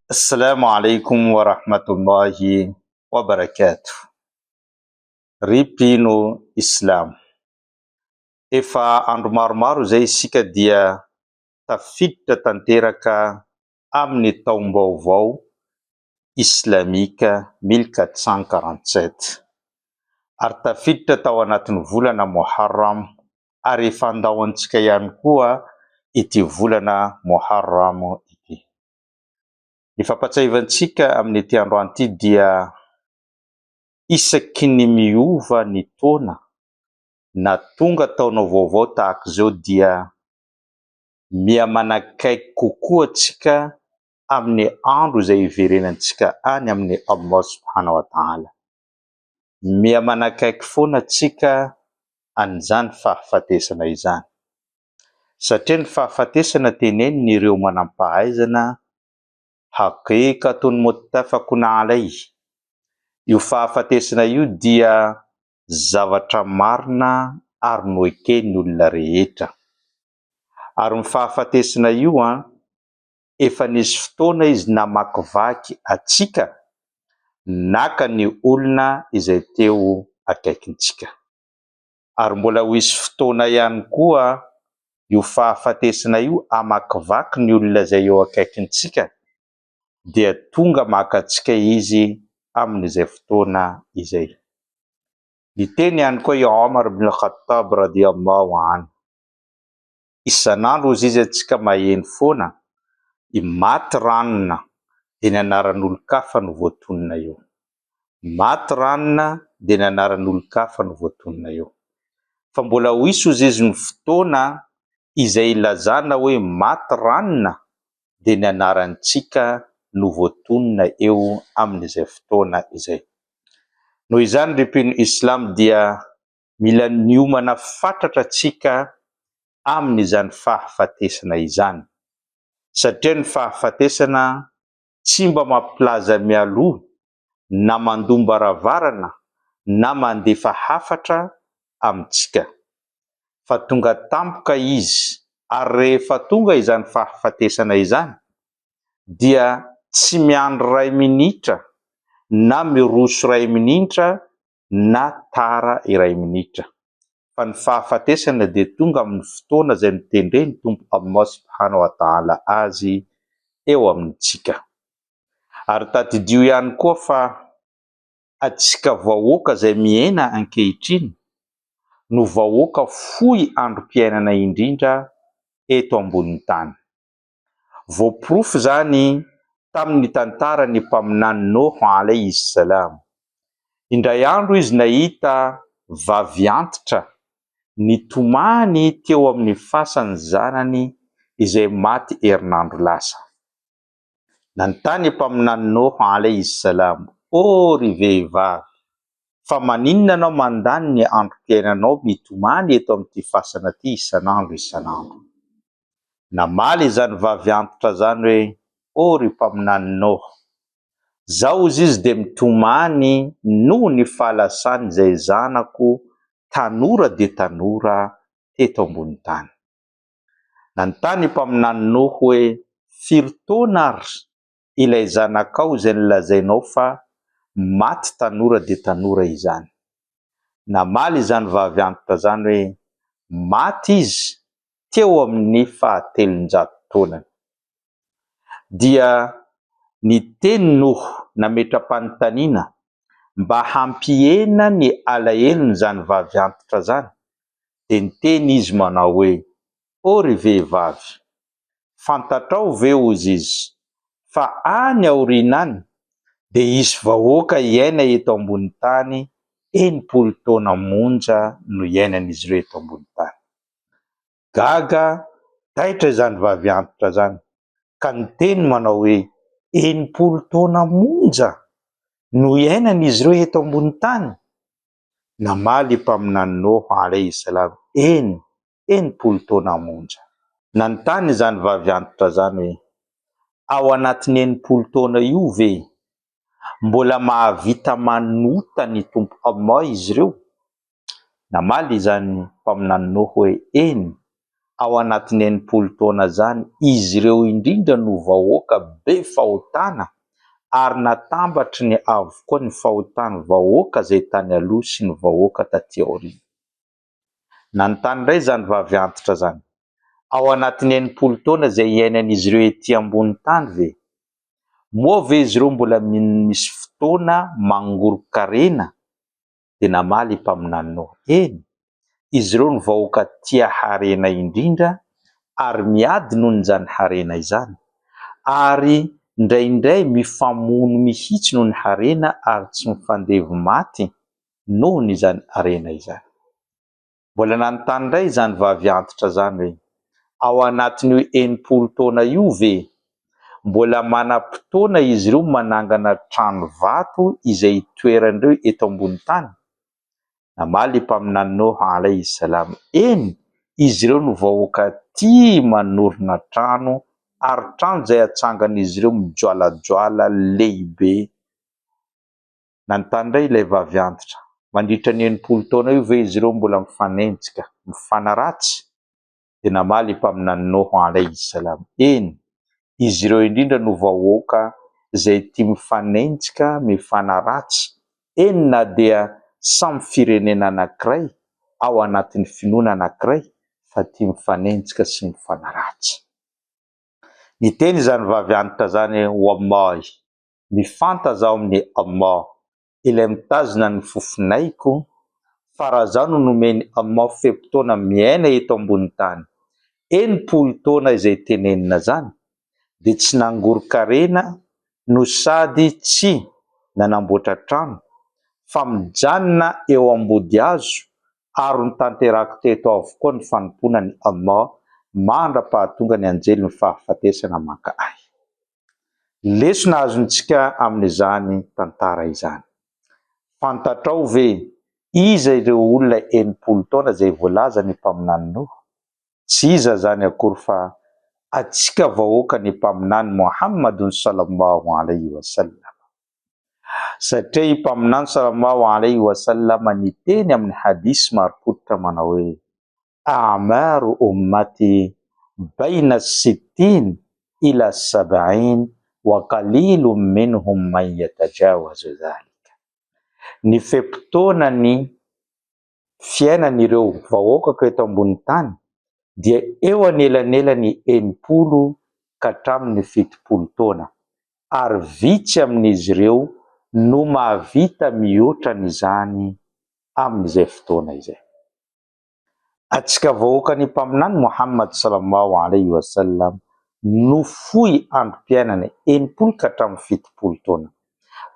Assalamu alaikum wa rahmatullahi wa barakatuh. Ripino Islam. Efa andro maromaro zay isika dia tafiditra tanteraka amin'ny taom-baovao islamika 1447. Ary tafiditra tao anatin'ny volana Muharram, ary efa andahoantsika ihany koa ity volana Muharram ity. Ny fampatsahivantsika amin'ny ity androany ity dia isaky ny miova ny taona na tonga taona vaovao tahaka izao dia mihamanakaiky kokoa antsika amin'ny andro izay iverenantsika any amin'ny Allah subhanahu wa ta'ala. Mihamanakaiky foana antsika an'izany fahafatesana izany. Satria ny fahafatesana tenenin'ireo manam-pahaizana haqiqatun muttafaqun alayhi. Io fahafatesana io dia zavatra marina ary noeken'ny olona rehetra. Ary ny fahafatesana io efa nisy fotoana izy namakivaky atsika naka ny olona izay teo akaikintsika. Ary mbola ho isy fotoana ihany koa io fahafatesana io amakivaky ny olona izay eo akaikintsika dia tonga makatsika izy amin'izay fotoana izay. Ny teny ihany koa i Omar ibn Khattab radiyallahu anhu. Isan'andro ozy izy antsika maheno foana i maty ranona dia ny anaran'olo-kafa no voatonona eo. Maty ranona dia ny anaran'olo-kafa no voatonona eo. Fa mbola ho isy ozy izy ny fotoana izay ilazana hoe maty ranona dia ny anarantsika no voatonona eo amin'izay fotoana izay. Noho izany ripino Islam dia mila niomana fatratra atsika amin'izany fahafatesana izany. Satria ny fahafatesana tsy mba mampilaza mialoha na mandomba ravarana na mandefa hafatra amintsika. Fa tonga tampoka izy, ary rehefa tonga izany fahafatesana izany dia tsy miandry 2 minitra na miroso 2 minitra na tara 2 minitra. Fa ny fahafatesana dia tonga amin'ny fotoana izay nitendre ny tompo Allah subhanahu wa ta'ala azy eo amintsika. Ary tadidio ihany koa fa atsika vahoaka izay miaina ankehitriny no vahoaka fohy androm-piainana indrindra eto ambonin'ny tany. Voaporofo zany tamin'ny tantaran'ny mpaminany Nuh alayhi salam. Indray andro izy nahita vavy antitra nitomany teo amin'ny fasan'ny zanany izay maty herinandro lasa. Nanontany mpaminany Nuh alayhi salam, o ry vehivavy, fa maninona anao mandany ny androm-piainanao mitomany eto amin'ity fasana ity isan'andro isan'andro? Namaly izany vavy antitra zany hoe, o ry mpaminany Nuh, zaho ozy izy dia mitomany noho ny fahalasany izay zanako tanora dia tanora teto ambony tany. Nanontany mpaminany Nuh hoe, firy taona ary ilay zanakao izay nilazainao fa maty tanora dia tanora izany? Namaly izany vavy antitra zany hoe, maty izy teo amin'ny 100 taonany. Dia ny teny Nuh nametra-panontaniana mba hampihena ny alaheliny zany vavy antitra zany, dia ny teny izy manao hoe, o ry vehivavy, fantatrao ve ozy izy fa any aoriana any dia hisy vahoaka iaina eto ambony tany 80 taona monja no iainan'izy ireo eto ambony tany. Gaga taitra izany vavy antitra zany, ka ny teny manao hoe 80 taona monja no iainan'izy ireo eto ambony tany. Namaly mpaminany Nuh alayhi salam, eny 80 taona monja. Nanontany izany vavy antitra zany hoe, ao anatin'ny 80 taona io ve mbola mahavita manota ny tompo Allah izy ireo? Namaly izany mpaminany Nuh hoe, eny, ao anatin'ny enimpolo taona zany izy ireo indrindra no vahoaka be fahotana ary natambatry ny avokoa ny fahotany vahoaka zay tany aloha sy ny vahoaka taty aoriana. Nanontany indray zany vavy antitra zany, ao anatin'ny enimpolo taona zay iainan'izy ireo ety ambony tany ve? Moa ve izy ireo mbola misy fotoana mangorokarena? De namaly mpaminanao, eny, izy ireo ny vahoaka tia harena indrindra ary miady nohon' izany harena izany, ary indraindray mifamono mihitsy noho ny harena ary tsy mifandevy maty nohon' izany harena izany. Mbola nanontany indray izany vavy antitra zany hoe, ao anatin'io enimpolo taona io ve mbola manam-potoana izy ireo manangana trano vato izay toerandreo eto ambony tany? Namaly mpaminanao alayhi salam, eny, izy ireo no vahoaka tia manorina trano ary trano izay atsangan'izy ireo mijoalajoala lehibe. Nanontany indray ilay vavy antitra, mandritra ny enimpolo taona io ve izy ireo mbola mifanenjika, mifanaratsy? De namaly mpaminanao alayhi salam, eny, izy ireo indrindra no vahoaka izay tia mifanenjika, mifanaratsy, eny na dia samy firenena anankiray ao anatin'ny finoana anankiray fa tia mifanenjika sy mifanaratsy. Niteny zany vavy antitra zany, wallahi, mifanta zaho amin'ny Allah ilay mitazona ny fofinaiko fa raha zaho no nomeny Allah fe-potoana miaina eto ambony tany enimpolo taona izay tenenina zany, de tsy nangorokarena no sady tsy nanamboatra trano fa mijanona eo ambody hazo ary nitanterako teto avokoa ny fanompona ny Allah mandra-pahatonga ny anjely ny fahafatesana maka ahy. Lesona azontsika amin'izany tantara izany. Fantatrao ve iza ireo olona enimpolo taona izay voalaza ny mpaminanao? Tsy iza zany akory fa atsika vahoaka ny mpaminany Muhammadun sallallahu alaihi wasallam. Satria i mpaminany sallallahu alaihi wasallam niteny amin'ny hadisy marim-pototra manao hoe, a'maru ummati baina sittin ila sab'in wa qalilun minhum man yatajawazu dhalika. Ny fe-potoanany fiainan'ireo vahoaka eto ambony tany dia eo anelanelany enimpolo ka hatramin'ny fitopolo taona, ary vitsy amin'izy ireo no mahavita mihoatra n'izany amin'izay fotoana izay. Atsika vahoaka ny mpaminany Muhammad sallallahu alaihi wasallam no fohy androm-piainana enimpolo ka hatramin'ny fitopolo taona,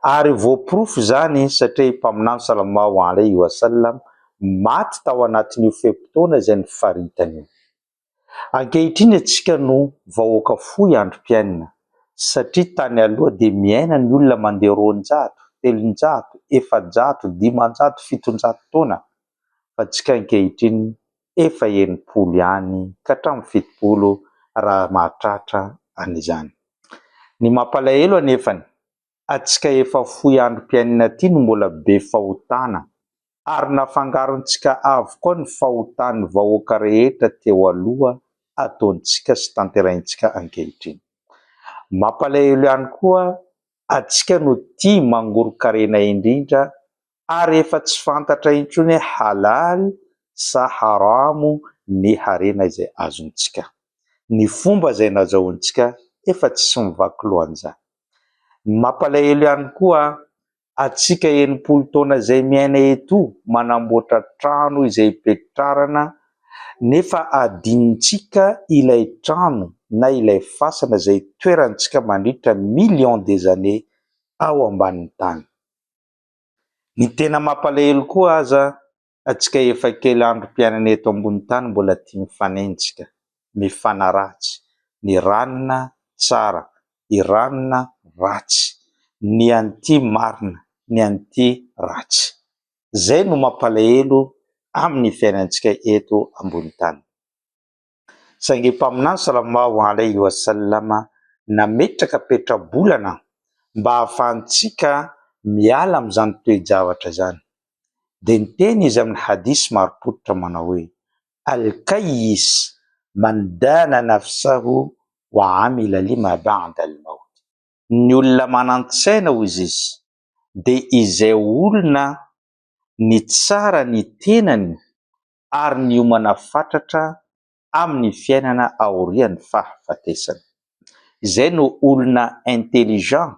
ary voaporofo zany satria i mpaminany sallallahu alaihi wasallam maty tao anatin'io fe-potoana izay ny faritany. Ankehitriny atsika no vahoaka fohy androm-piainana satria tany aloha de miaina ny olona mandeha 200, 300, 400, 500, 700 taona, fa atsika ankehitriny efa enimpolo ihany ka hatramin'ny fitopolo raha mahatratra an'izany. Ny mampalahelo anefany, atsika efa fohy androm-piainana ty no mbola be fahotana ary nafangarontsika avokoa ny fahotany vahoaka rehetra teo aloha ataontsika sy tanteraintsika ankehitriny. Mampalahelo ihany koa, atsika no tia mangorokarena indrindra ary efa tsy fantatra intsony hoe halal sa haramo ny harena izay azontsika. Ny fomba izay nazahoantsika efa tsy mivaky lohan'izany. Mampalahelo ihany koa, atsika enimpolo taona izay miaina eto manamboatra trano izay hipetrarana nefa adinitsika ilay trano na ilay fasana izay toerantsika mandritra millions des années ao ambanin'ny tany. Ny tena mampalahelo koa aza, atsika efa kely androm-piainana eto ambony tany mbola tia mifanenjika, mifanaratsy, ny ranona tsara, ny ranona ratsy, ny an'ity marina, ny an'ity ratsy. Zay no mampalahelo amin'ny fiainantsika eto ambony tany. Saingy mpaminany sallallahu alaihi wasallam nametraka petrabolana mba hahafahantsika miala amin'izany toe-javatra zany. De niteny izy amin'ny hadisy marim-pototra manao hoe, al-kayyis man dana nafsahu wa amila lima ba'da al-maut. Ny olona manan-tsaina hozy izy de izay olona ny tsara ny tenany ary ny homana fatratra amin'ny fiainana aorian'ny fahafatesana. Izay no olona intelligent,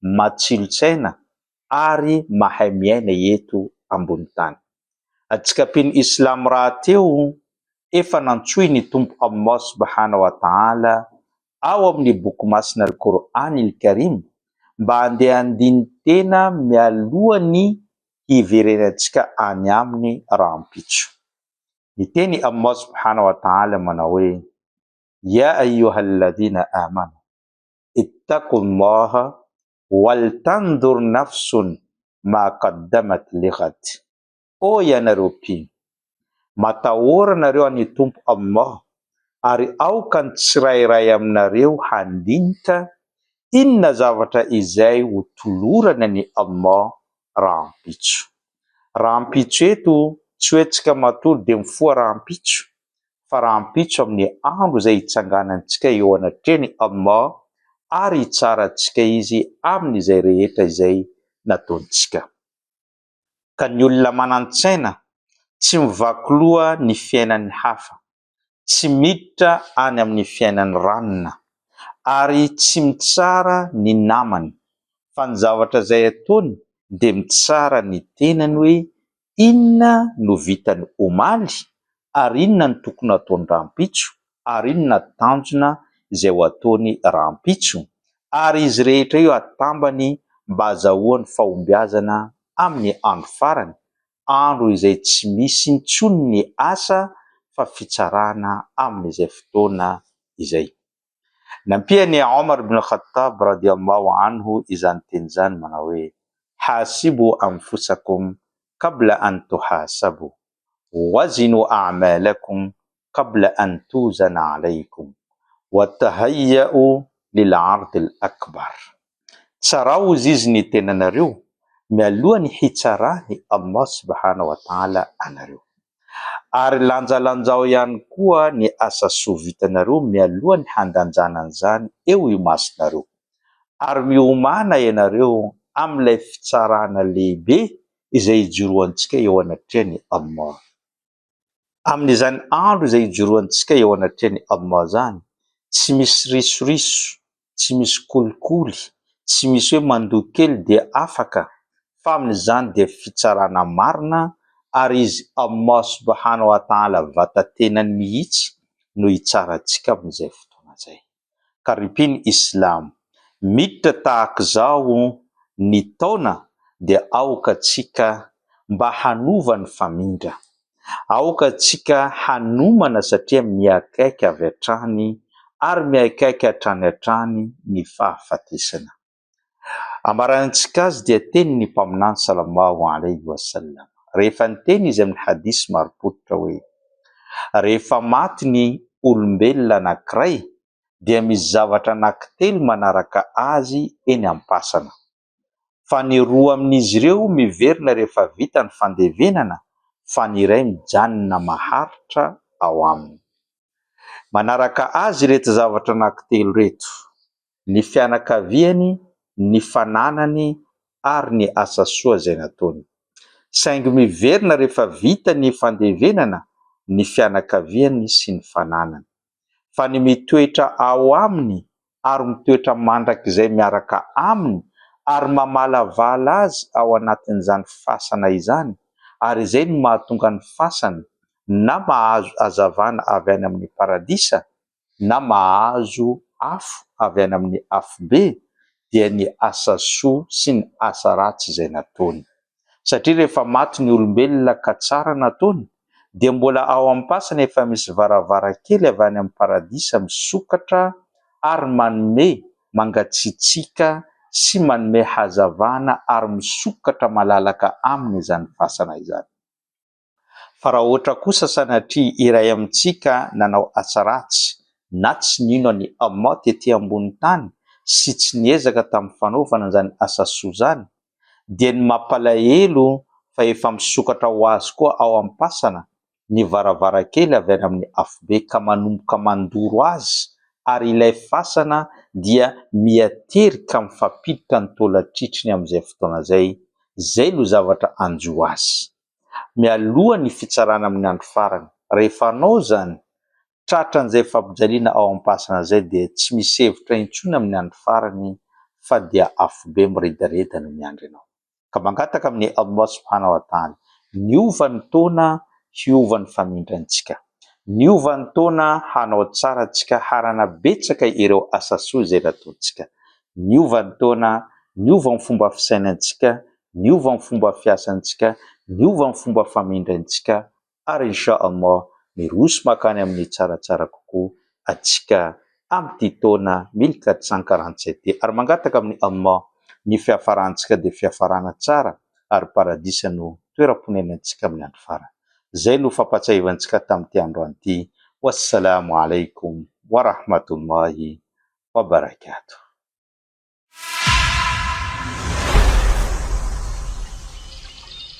matsilo-tsaina ary mahay miaina eto ambony tany. Atsikapiny Islam rahateo efa nantsoy ny Tompo Allah subhanahu wa ta'ala ao amin'ny boky masina al-Qur'an al-Karim mba handeha handiny tena mialohan'ny hiverenantsika any amin'ny rahampitso. Ny teny Allah subhanahu wa ta'ala manao hoe: ya ayyuhalladhina amanu ittaqullaha wal tandur nafsun ma qaddamat lighad. O ianareo mpino, matahora nareo any Tompo Allah ary aoka ny tsirairay aminareo handinitra inona zavatra izay ho tolorana ny Allah rahampitso. Rahampitso eto tsy hoe tsika matory de mifoha rahampitso, fa rahampitso amin'ny andro izay hitsanganantsika eo anatreny Allah ary hitsarantsika izy amin'izay rehetra izay nataontsika. Ka ny olona manan-tsaina tsy mivaky loha ny fiainan'ny hafa, tsy miditra any amin'ny fiainan'ny ranona ary tsy mitsara ny namany, fa ny zavatra izay ataony de mitsara ny tenany hoe inona no vitany omaly ary inona ny tokony ataony rahampitso ary inona tanjona izay ho ataony rahampitso, ary izy rehetra io atambany mba azahoany fahombiazana amin'ny andro farany, andro izay tsy misy intsony ny asa fa fitsarana amin'izay fotoana izay. Nampiany Omar ibn Khattab radiyallahu anhu izany teny izany manao hoe: hasibu anfusakum qabla an tuhasabu wazinu a'malakum qabla an tuzana alaykum watahayya'u lil 'ard al-akbar. Tsarao izy ny tenanareo mialohany hitsarany Allah subhanahu wa ta'ala anareo, ary lanjalanjao ihany koa ny asa soa vitanareo mialohany handanjana an'izany eo imasonareo, ary miomana ianareo amin'ilay fitsarana lehibe izay ijoroantsika eo anatreny Allah. Amin'izany andro izay ijoroantsika eo anatreny Allah zany, tsy misy risoriso, tsy misy kolikoly, tsy misy hoe mandoa kely de afaka, fa amin'izany de fitsarana marina, ary izy Allah subhanahu wa ta'ala vatantenany mihitsy no hitsarantsika amin'izay fotoana izay. Ka ripiny Islam, miditra tahak'izao ny taona de aoka tsika mba hanova ny famindra, aoka tsika hanomana satria miakaiky avy hatrany ary miakaiky hatrany hatrany ny fahafatesana. Amarantsika azy dia teny ny mpaminany sallallahu alayhi wa sallam, rehefa niteny izy amin'ny hadisy marim-pototra hoe: rehefa maty ny olombelona anankiray dia misy zavatra anankitelo manaraka azy eny am-pasana, fa ny roa amin'izy ireo miverina rehefa vita ny fandevenana, fa ny iray mijanona maharitra ao aminy. Manaraka azy reto zavatra anankitelo reto: ny fianakaviany, ny fananany ary ny asa soa izay nataony. Saingy miverina rehefa vita ny fandevenana ny fianakaviany sy ny fananany, fa ny mitoetra ao aminy ary mitoetra mandrakizay miaraka aminy ary mamalavala azy ao anatin'izany fasana izany, ary izay no mahatonga ny fasana na mahazo hazavana avy any amin'ny paradisa na mahazo afo avy any amin'ny afobe, dia ny asa soa sy ny asa ratsy izay nataony. Satria rehefa maty ny olombelona ka tsara nataony, dia mbola ao am-pasana efa misy varavarakely avy any amin'ny paradisa misokatra ary manome mangatsiatsiaka sy manome hazavana ary misokatra malalaka aminy izany fasana izany. Fa raha ohatra kosa sanatria iray amintsika nanao asa ratsy na tsy nino any Allah tetỳ ambony tany sy tsy niezaka tamin'ny fanaovana izany asa soa izany, dia ny mampalahelo fa efa misokatra ho azy koa ao am-pasana ny varavarakely avy any amin'ny afobe ka manomboka mandoro azy, ary ilay fasana dia miaterika mifampilika ny taolatritriny amin'izay fotoana zay. Zay no zavatra anjo azy. Mialoha ny fitsarana amin'ny andro farany, rehefa anao zany tratra an'izay fampijaliana ao am-pasana zay dia tsy misy hevitra intsony amin'ny andro farany fa dia afobe miredareda no miandry anao. Ka mangataka amin'ny Allah subhanahu wa ta'ala, niova ny taona hiova ny famindrantsika, niova ny taona hanao tsara antsika, harana betsaka ireo asa soa izay nataontsika, niova ny taona, niova ny fomba fisainantsika, niova ny fomba fiasantsika, niova ny fomba famindrantsika, ary insha Allah miroso makany amin'ny tsaratsara kokoa atsika amin'ity taona 1447 ary mangataka amin'ny Allah ny fiafarantsika dia fiafarana tsara ary paradisa no toeram-ponenantsika amin'ny andro farany. Zay no fampatsahivantsika tamin'ity andro an'ity. Wassalamu alaikum wa rahmatullahi wa barakatuh.